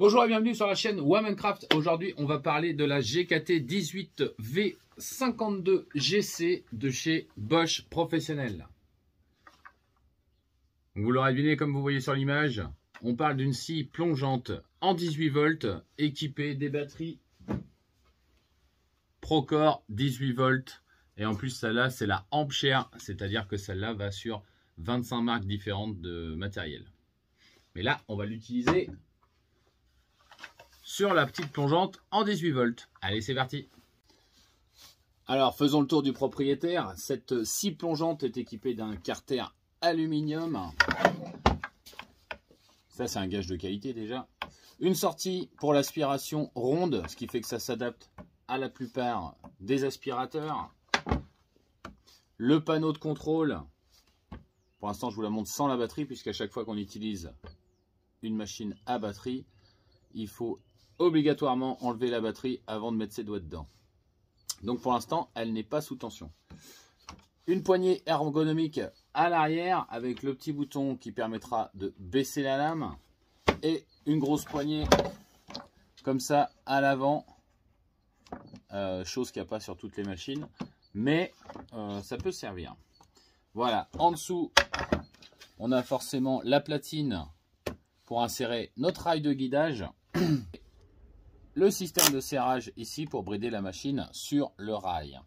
Bonjour et bienvenue sur la chaîne Womancraft. Aujourd'hui, on va parler de la GKT18V52GC de chez Bosch Professionnel. Vous l'aurez deviné comme vous voyez sur l'image, on parle d'une scie plongeante en 18 volts équipée des batteries Procore 18 volts. Et en plus, celle-là, c'est la Ampshare, c'est-à-dire que celle-là va sur 25 marques différentes de matériel. Mais là, on va l'utiliser sur la petite plongeante en 18 volts. Allez, c'est parti. Alors, faisons le tour du propriétaire. Cette scie plongeante est équipée d'un carter aluminium. Ça, c'est un gage de qualité déjà. Une sortie pour l'aspiration ronde, ce qui fait que ça s'adapte à la plupart des aspirateurs. Le panneau de contrôle. Pour l'instant, je vous la montre sans la batterie, puisqu'à chaque fois qu'on utilise une machine à batterie, il faut obligatoirement enlever la batterie avant de mettre ses doigts dedans. Donc pour l'instant, elle n'est pas sous tension. Une poignée ergonomique à l'arrière avec le petit bouton qui permettra de baisser la lame et une grosse poignée comme ça à l'avant, chose qu'il n'y a pas sur toutes les machines, mais ça peut servir. Voilà, en dessous, on a forcément la platine pour insérer notre rail de guidage. Le système de serrage ici pour brider la machine sur le rail.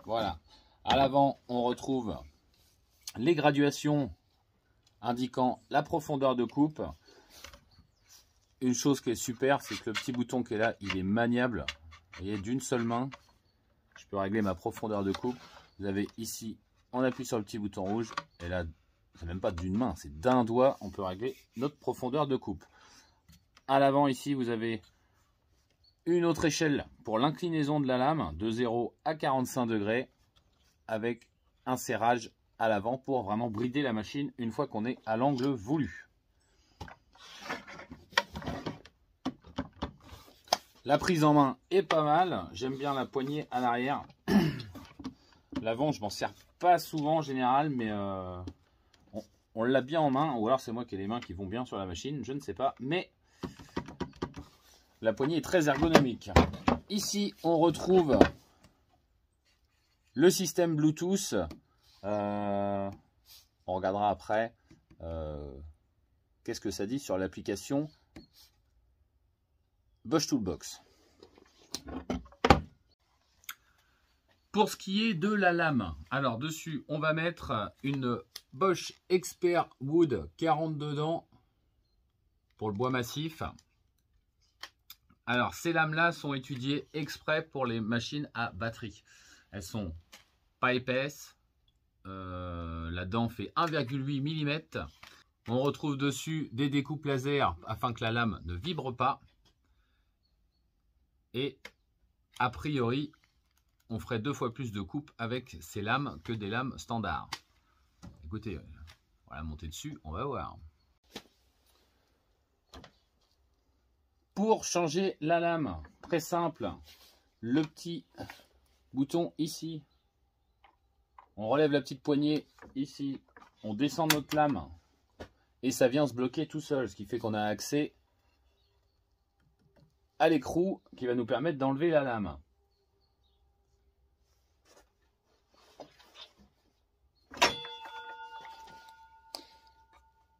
Voilà. À l'avant, on retrouve les graduations indiquant la profondeur de coupe. Une chose qui est super, c'est que le petit bouton qui est là, il est maniable. Vous voyez, d'une seule main, je peux régler ma profondeur de coupe. Vous avez ici, on appuie sur le petit bouton rouge, et là, c'est même pas d'une main, c'est d'un doigt, on peut régler notre profondeur de coupe. À l'avant ici, vous avez une autre échelle pour l'inclinaison de la lame de 0 à 45 degrés avec un serrage à l'avant pour vraiment brider la machine une fois qu'on est à l'angle voulu. La prise en main est pas mal. J'aime bien la poignée à l'arrière. L'avant, je m'en sers pas souvent en général, mais on l'a bien en main. Ou alors c'est moi qui ai les mains qui vont bien sur la machine, je ne sais pas. Mais la poignée est très ergonomique. Ici, on retrouve le système Bluetooth. On regardera après qu'est-ce que ça dit sur l'application Bosch Toolbox. Pour ce qui est de la lame, alors dessus, on va mettre une Bosch Expert Wood 42 dents pour le bois massif. Alors, ces lames-là sont étudiées exprès pour les machines à batterie. Elles sont pas épaisses. La dent fait 1,8 mm. On retrouve dessus des découpes laser afin que la lame ne vibre pas. Et a priori, on ferait 2 fois plus de coupes avec ces lames que des lames standards. Écoutez, on va la monter dessus, on va voir. Pour changer la lame, très simple, le petit bouton ici, on relève la petite poignée ici, on descend notre lame et ça vient se bloquer tout seul, ce qui fait qu'on a accès à l'écrou qui va nous permettre d'enlever la lame.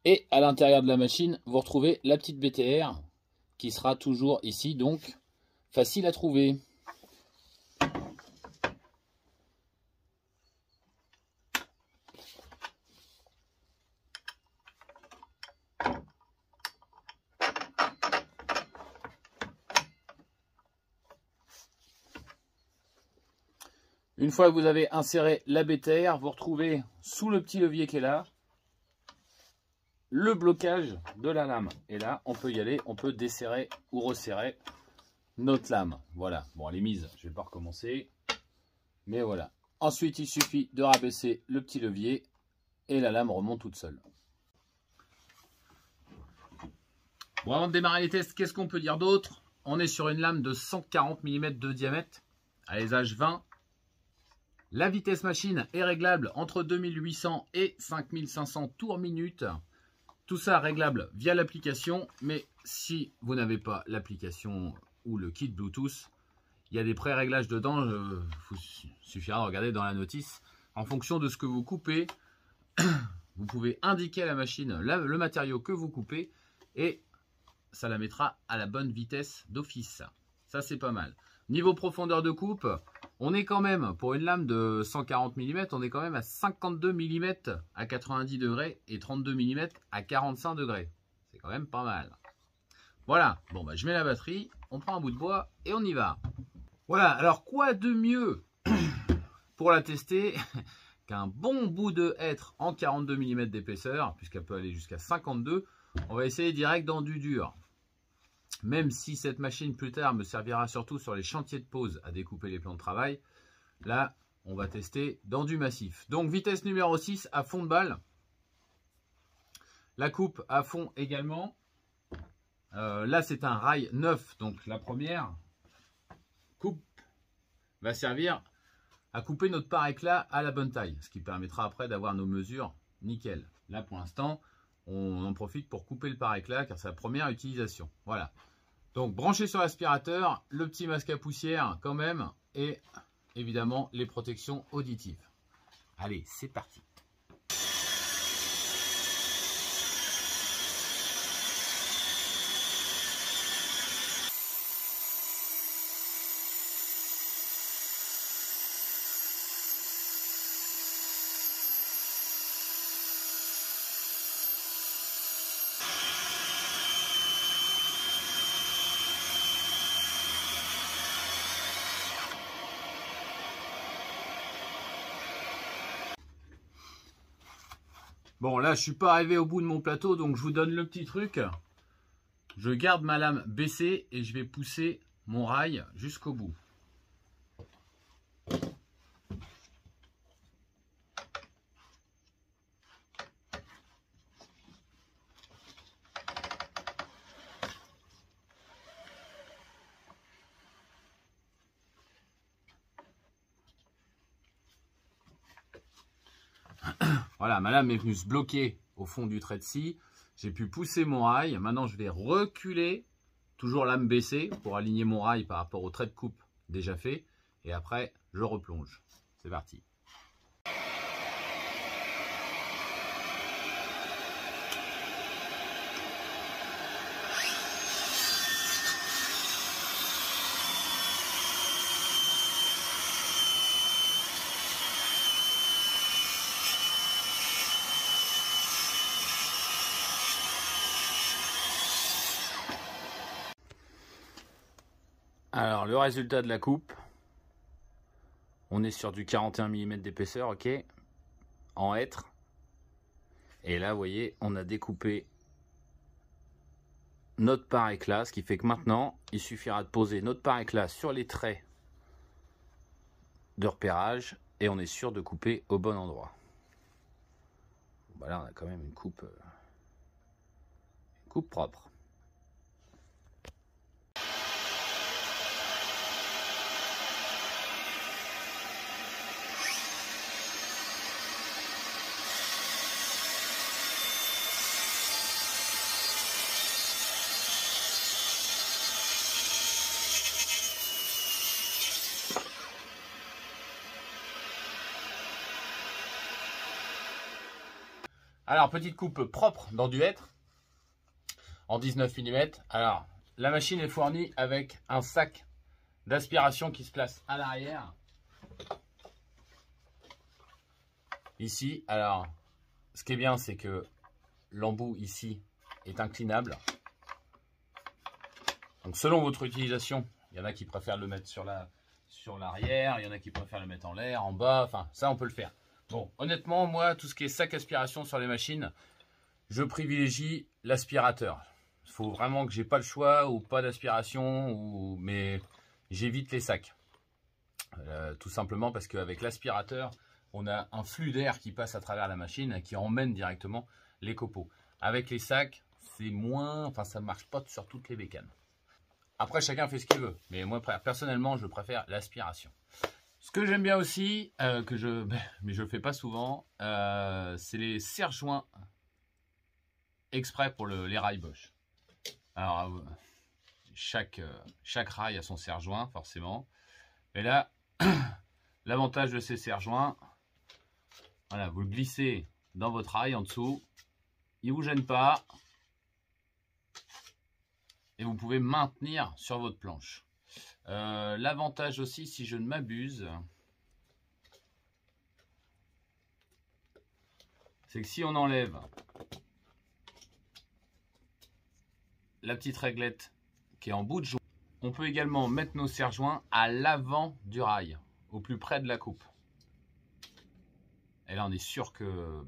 Et à l'intérieur de la machine, vous retrouvez la petite BTR qui sera toujours ici, donc facile à trouver. Une fois que vous avez inséré la BTR, vous retrouvez sous le petit levier qui est là, le blocage de la lame. Et là, on peut y aller, on peut desserrer ou resserrer notre lame. Voilà, bon, elle est mise, je ne vais pas recommencer. Mais voilà. Ensuite, il suffit de rabaisser le petit levier et la lame remonte toute seule. Bon, avant de démarrer les tests, qu'est-ce qu'on peut dire d'autre? On est sur une lame de 140 mm de diamètre, à aisage 20. La vitesse machine est réglable entre 2800 et 5500 tours minute. Tout ça réglable via l'application, mais si vous n'avez pas l'application ou le kit Bluetooth, il y a des pré-réglages dedans. Il suffira de regarder dans la notice. En fonction de ce que vous coupez, vous pouvez indiquer à la machine le matériau que vous coupez et ça la mettra à la bonne vitesse d'office. Ça, c'est pas mal. Niveau profondeur de coupe, on est quand même, pour une lame de 140 mm, on est quand même à 52 mm à 90 degrés et 32 mm à 45 degrés. C'est quand même pas mal. Voilà, bon bah je mets la batterie, on prend un bout de bois et on y va. Voilà, alors quoi de mieux pour la tester qu'un bon bout de hêtre en 42 mm d'épaisseur, puisqu'elle peut aller jusqu'à 52. On va essayer direct dans du dur. Même si cette machine plus tard me servira surtout sur les chantiers de pose à découper les plans de travail, là on va tester dans du massif. Donc vitesse numéro 6 à fond de balle. La coupe à fond également. Là c'est un rail neuf, donc la première coupe va servir à couper notre part éclat à la bonne taille, ce qui permettra après d'avoir nos mesures nickel. Là pour l'instant on en profite pour couper le part éclat car c'est la première utilisation. Voilà, donc branché sur l'aspirateur, le petit masque à poussière quand même et évidemment les protections auditives. Allez, c'est parti. Bon, là, je suis pas arrivé au bout de mon plateau, donc je vous donne le petit truc. Je garde ma lame baissée et je vais pousser mon rail jusqu'au bout. Voilà, ma lame est venue se bloquer au fond du trait de scie. J'ai pu pousser mon rail. Maintenant, je vais reculer, toujours lame baissée, pour aligner mon rail par rapport au trait de coupe déjà fait. Et après, je replonge. C'est parti. Alors, le résultat de la coupe, on est sur du 41 mm d'épaisseur, ok, en hêtre. Et là, vous voyez, on a découpé notre part éclat, ce qui fait que maintenant, il suffira de poser notre part éclat sur les traits de repérage et on est sûr de couper au bon endroit. Bah là, on a quand même une coupe propre. Alors, petite coupe propre dans du hêtre en 19 mm. Alors, la machine est fournie avec un sac d'aspiration qui se place à l'arrière. Ici, alors, ce qui est bien, c'est que l'embout ici est inclinable. Donc, selon votre utilisation, il y en a qui préfèrent le mettre sur l'arrière, il y en a qui préfèrent le mettre en l'air, en bas, enfin, ça, on peut le faire. Bon, honnêtement, moi, tout ce qui est sac aspiration sur les machines, je privilégie l'aspirateur. Il faut vraiment que j'ai pas le choix ou pas d'aspiration, mais j'évite les sacs. Tout simplement parce qu'avec l'aspirateur, on a un flux d'air qui passe à travers la machine et qui emmène directement les copeaux. Avec les sacs, c'est moins, enfin, ça ne marche pas sur toutes les bécanes. Après, chacun fait ce qu'il veut, mais moi, personnellement, je préfère l'aspiration. Ce que j'aime bien aussi, mais je le fais pas souvent, c'est les serre-joints exprès pour les rails Bosch. Alors, chaque rail a son serre-joint, forcément. Mais là, l'avantage de ces serre-joints, voilà, vous le glissez dans votre rail en dessous. Il ne vous gêne pas. Et vous pouvez maintenir sur votre planche. L'avantage aussi, si je ne m'abuse, c'est que si on enlève la petite réglette qui est en bout de joint, on peut également mettre nos serre-joints à l'avant du rail, au plus près de la coupe. Et là, on est sûr que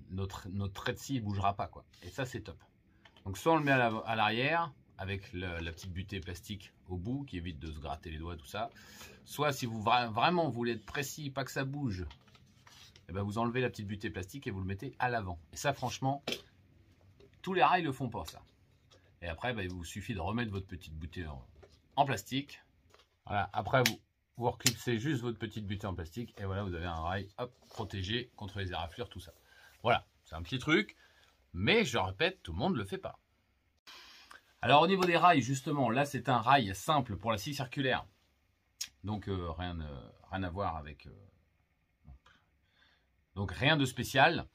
notre trait de scie ne bougera pas, quoi. Et ça, c'est top. Donc, soit on le met à l'arrière, avec la petite butée plastique au bout, qui évite de se gratter les doigts, tout ça. Soit, si vous vraiment voulez être précis, pas que ça bouge, et ben vous enlevez la petite butée plastique et vous le mettez à l'avant. Et ça, franchement, tous les rails ne le font pas, ça. Et après, il vous suffit de remettre votre petite butée en plastique. Voilà. Après, vous reclipsez juste votre petite butée en plastique. Et voilà, vous avez un rail protégé contre les éraflures, tout ça. Voilà, c'est un petit truc. Mais je répète, tout le monde ne le fait pas. Alors, au niveau des rails, justement, là, c'est un rail simple pour la scie circulaire. Donc, rien à voir avec... Donc, rien de spécial.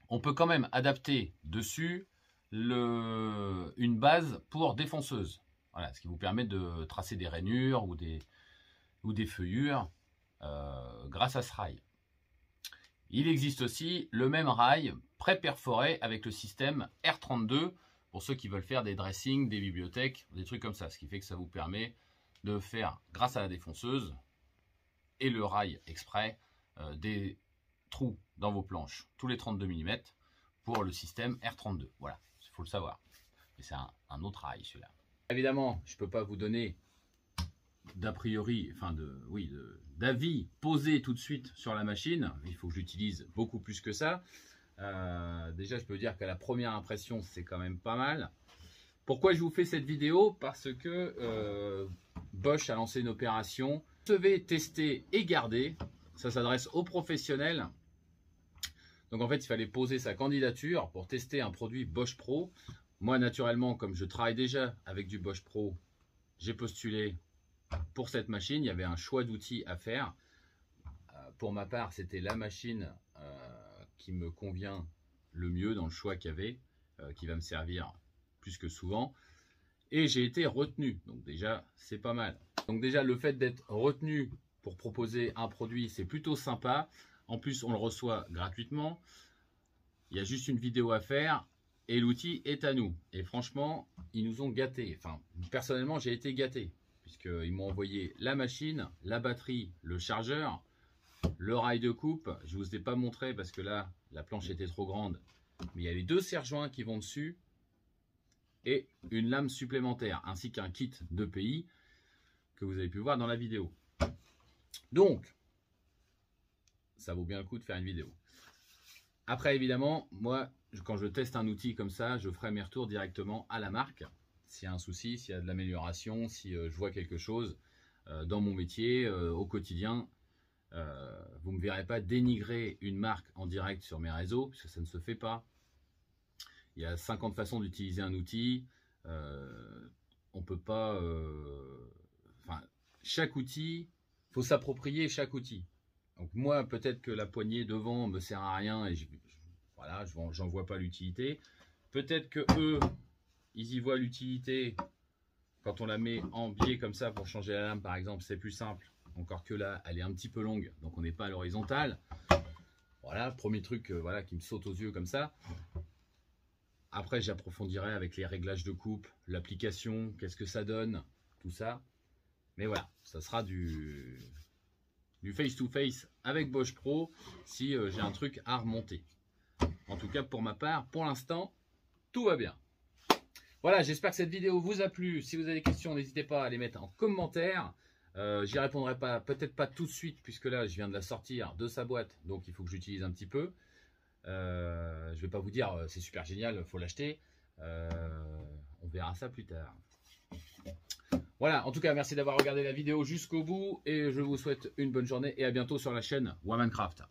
On peut quand même adapter dessus une base pour défonceuse. Voilà, ce qui vous permet de tracer des rainures ou des feuillures grâce à ce rail. Il existe aussi le même rail pré-perforé avec le système R32 pour ceux qui veulent faire des dressings, des bibliothèques, des trucs comme ça. Ce qui fait que ça vous permet de faire, grâce à la défonceuse et le rail exprès, des trous dans vos planches tous les 32 mm pour le système R32. Voilà, il faut le savoir. Et c'est un autre rail celui-là. Évidemment, je ne peux pas vous donner d'a priori, enfin d'avis posé tout de suite sur la machine. Il faut que j'utilise beaucoup plus que ça. Déjà, je peux dire qu'à la première impression, c'est quand même pas mal. Pourquoi je vous fais cette vidéo? Parce que Bosch a lancé une opération. Recevez, tester et garder. Ça s'adresse aux professionnels. Donc en fait, il fallait poser sa candidature pour tester un produit Bosch Pro. Moi, naturellement, comme je travaille déjà avec du Bosch Pro, j'ai postulé pour cette machine. Il y avait un choix d'outils à faire. Pour ma part, c'était la machine qui me convient le mieux dans le choix qu'il y avait, qui va me servir plus que souvent. Et j'ai été retenu. Donc déjà, c'est pas mal. Donc déjà, le fait d'être retenu pour proposer un produit, c'est plutôt sympa. En plus, on le reçoit gratuitement. Il y a juste une vidéo à faire et l'outil est à nous. Et franchement, ils nous ont gâtés. Enfin, personnellement, j'ai été gâté puisqu'ils m'ont envoyé la machine, la batterie, le chargeur, le rail de coupe. Je ne vous ai pas montré parce que là, la planche était trop grande. Mais il y a les deux serre-joints qui vont dessus et une lame supplémentaire ainsi qu'un kit d'EPI que vous avez pu voir dans la vidéo. Donc, ça vaut bien le coup de faire une vidéo. Après, évidemment, moi, quand je teste un outil comme ça, je ferai mes retours directement à la marque. S'il y a un souci, s'il y a de l'amélioration, si je vois quelque chose dans mon métier, au quotidien, vous ne me verrez pas dénigrer une marque en direct sur mes réseaux, parce que ça ne se fait pas. Il y a 50 façons d'utiliser un outil. On peut pas... Enfin, chaque outil, il faut s'approprier chaque outil. Donc moi, peut-être que la poignée devant me sert à rien et voilà, j'en vois pas l'utilité. Peut-être que eux, ils y voient l'utilité quand on la met en biais comme ça pour changer la lame, par exemple, c'est plus simple. Encore que là, elle est un petit peu longue, donc on n'est pas à l'horizontale. Voilà, premier truc voilà, qui me saute aux yeux comme ça. Après, j'approfondirai avec les réglages de coupe, l'application, qu'est-ce que ça donne, tout ça. Mais voilà, ça sera du face-to-face avec Bosch Pro si j'ai un truc à remonter. En tout cas, pour ma part, pour l'instant, tout va bien. Voilà, j'espère que cette vidéo vous a plu. Si vous avez des questions, n'hésitez pas à les mettre en commentaire. J'y répondrai pas, peut-être pas tout de suite, puisque là, je viens de la sortir de sa boîte, donc il faut que j'utilise un petit peu. Je vais pas vous dire c'est super génial, il faut l'acheter. On verra ça plus tard. Voilà, en tout cas, merci d'avoir regardé la vidéo jusqu'au bout et je vous souhaite une bonne journée et à bientôt sur la chaîne Womancraft.